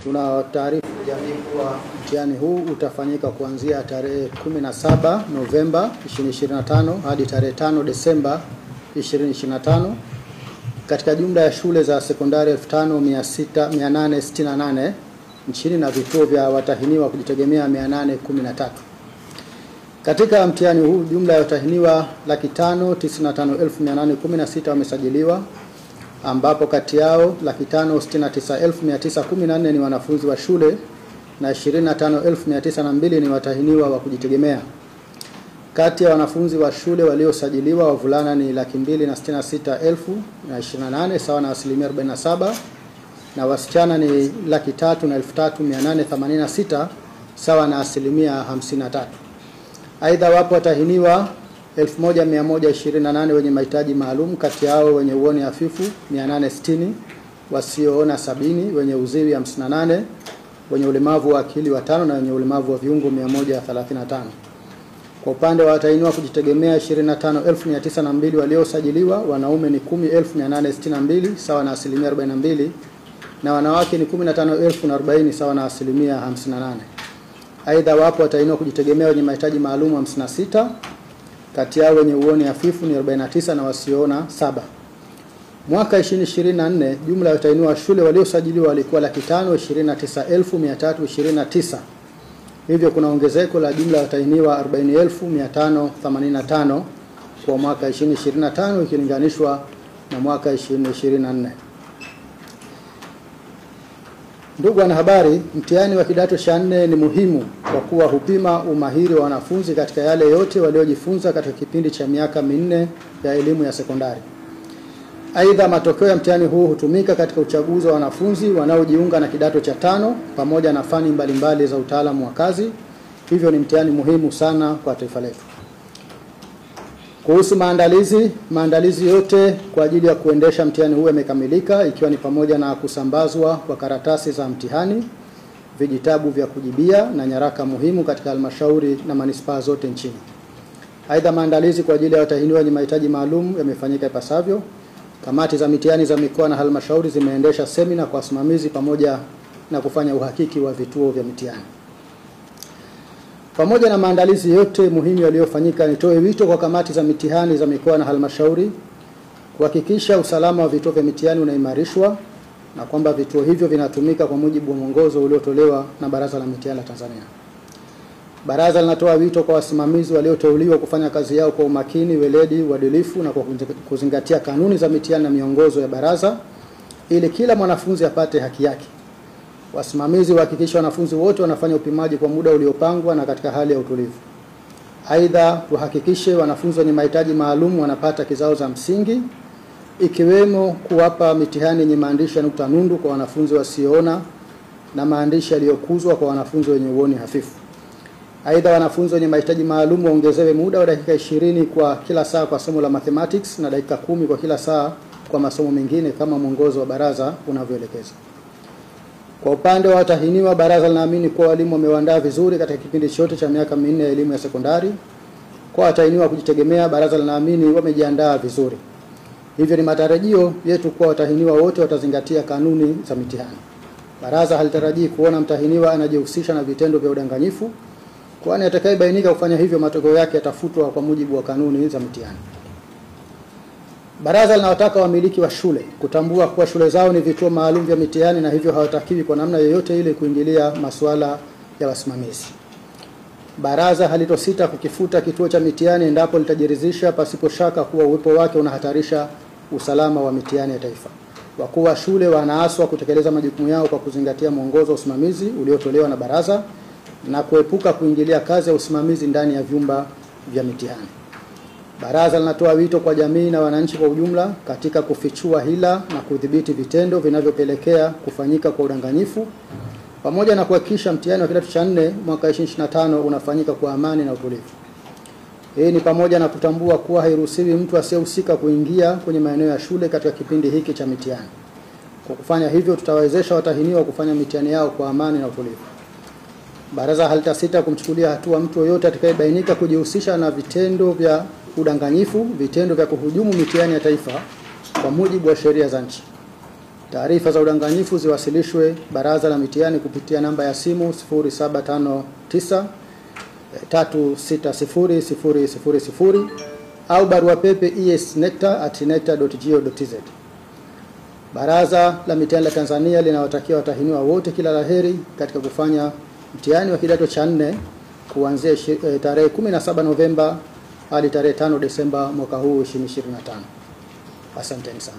Tuna taarifa jamii kuwa mtihani huu utafanyika kuanzia tarehe 17 Novemba 2025 hadi tarehe 5 Desemba 2025 katika jumla ya shule za sekondari 5868 nchini na vituo vya watahiniwa kujitegemea 813. Katika mtihani huu jumla ya watahiniwa 595,816 wamesajiliwa, ambapo kati yao 569,914 ni wanafunzi wa shule na 25,902 ni watahiniwa wa kujitegemea. Kati ya wanafunzi wa shule waliosajiliwa, wavulana ni 266,028 sawa na asilimia 47, na wasichana ni 303,886 sawa na asilimia 53. Aidha, wapo watahiniwa 1128 wenye mahitaji maalum, kati yao wenye uoni hafifu 860, wasioona 70, wenye uziwi 58, wenye ulemavu wa akili 5 na wenye ulemavu wa viungo 135. Kwa upande wa watahiniwa kujitegemea 25,902 waliosajiliwa, wanaume ni 10,862 sawa na asilimia 42, na wanawake ni 15,040 sawa na asilimia 58. Aidha, wapo watahiniwa kujitegemea wenye mahitaji maalum 56, kati yao wenye uoni hafifu ni 49 na wasioona 7. Mwaka 2024 jumla ya watahiniwa wa shule waliosajiliwa walikuwa 529,329. Hivyo kuna ongezeko la jumla ya watahiniwa 40,585 kwa mwaka 2025 ikilinganishwa na mwaka 2024. Ndugu wanahabari, mtihani wa kidato cha 4 ni muhimu kwa kuwa hupima umahiri wa wanafunzi katika yale yote waliojifunza katika kipindi cha miaka minne ya elimu ya sekondari. Aidha, matokeo ya mtihani huu hutumika katika uchaguzi wa wanafunzi wanaojiunga na kidato cha 5 pamoja na fani mbalimbali za utaalamu wa kazi. Hivyo ni mtihani muhimu sana kwa taifa letu. Kuhusu maandalizi yote kwa ajili ya kuendesha mtihani huu yamekamilika, ikiwa ni pamoja na kusambazwa kwa karatasi za mtihani, vijitabu vya kujibia na nyaraka muhimu katika halmashauri na manispaa zote nchini. Aidha, maandalizi kwa ajili ya watahiniwa wenye mahitaji maalum yamefanyika ipasavyo. Kamati za mitihani za mikoa na halmashauri zimeendesha semina kwa wasimamizi pamoja na kufanya uhakiki wa vituo vya mitihani. Pamoja na maandalizi yote muhimu yaliyofanyika, nitoe wito kwa kamati za mitihani za mikoa na halmashauri kuhakikisha usalama wa vituo vya mitihani unaimarishwa na kwamba vituo hivyo vinatumika kwa mujibu wa mwongozo uliotolewa na Baraza la Mitihani la Tanzania. Baraza linatoa wito kwa wasimamizi walioteuliwa kufanya kazi yao kwa umakini, weledi, uadilifu na kwa kuzingatia kanuni za mitihani na miongozo ya baraza ili kila mwanafunzi apate haki yake. Wasimamizi wahakikisha wanafunzi wote wanafanya upimaji kwa muda uliopangwa na katika hali ya utulivu. Aidha, tuhakikishe wanafunzi wenye mahitaji maalum wanapata kizao za msingi, ikiwemo kuwapa mitihani yenye maandishi ya nukta nundu kwa wanafunzi wasioona na maandishi yaliyokuzwa kwa wanafunzi wenye uoni hafifu. Aidha, wanafunzi wenye mahitaji maalum waongezewe muda wa dakika 20 kwa kila saa kwa somo la mathematics na dakika 10 kwa kila saa kwa masomo mengine kama mwongozo wa baraza unavyoelekeza. Kwa upande wa watahiniwa, baraza linaamini kuwa walimu wamewaandaa vizuri katika kipindi chote cha miaka minne ya elimu ya sekondari. Kwa watahiniwa kujitegemea, baraza linaamini wamejiandaa vizuri. Hivyo ni matarajio yetu kuwa watahiniwa wote watazingatia kanuni za mitihani. Baraza halitarajii kuona mtahiniwa anajihusisha na vitendo vya udanganyifu, kwani atakayebainika kufanya hivyo matokeo yake yatafutwa kwa mujibu wa kanuni za mitihani. Baraza linawataka wamiliki wa shule kutambua kuwa shule zao ni vituo maalum vya mitihani na hivyo hawatakiwi kwa namna yoyote ile kuingilia masuala ya wasimamizi. Baraza halitosita kukifuta kituo cha mitihani endapo litajiridhisha pasipo shaka kuwa uwepo wake unahatarisha usalama wa mitihani ya taifa. Wakuu wa shule wanaaswa kutekeleza majukumu yao kwa kuzingatia mwongozo wa usimamizi uliotolewa na baraza na kuepuka kuingilia kazi ya usimamizi ndani ya vyumba vya mitihani. Baraza linatoa wito kwa jamii na wananchi kwa ujumla katika kufichua hila na kudhibiti vitendo vinavyopelekea kufanyika kwa udanganyifu pamoja na kuhakikisha mtihani wa kidato cha 4 mwaka 2025 unafanyika kwa amani na utulivu. Hii ni pamoja na kutambua kuwa hairuhusiwi mtu asiyehusika kuingia kwenye maeneo ya shule katika kipindi hiki cha mitihani. Kwa kufanya hivyo, tutawawezesha watahiniwa kufanya mitihani yao kwa amani na utulivu. Baraza halitasita kumchukulia hatua mtu yoyote atakayebainika kujihusisha na vitendo vya udanganyifu, vitendo vya kuhujumu mitihani ya taifa kwa mujibu wa sheria za nchi. Taarifa za udanganyifu ziwasilishwe Baraza la Mitihani kupitia namba ya simu 0759 3600000 au barua pepe esnecta@necta.go.tz. Baraza la Mitihani la Tanzania linawatakia watahiniwa wote kila laheri katika kufanya mtihani wa kidato cha 4 kuanzia tarehe 17 Novemba hadi tarehe 5 Desemba mwaka huu 2025. Asanteni sana.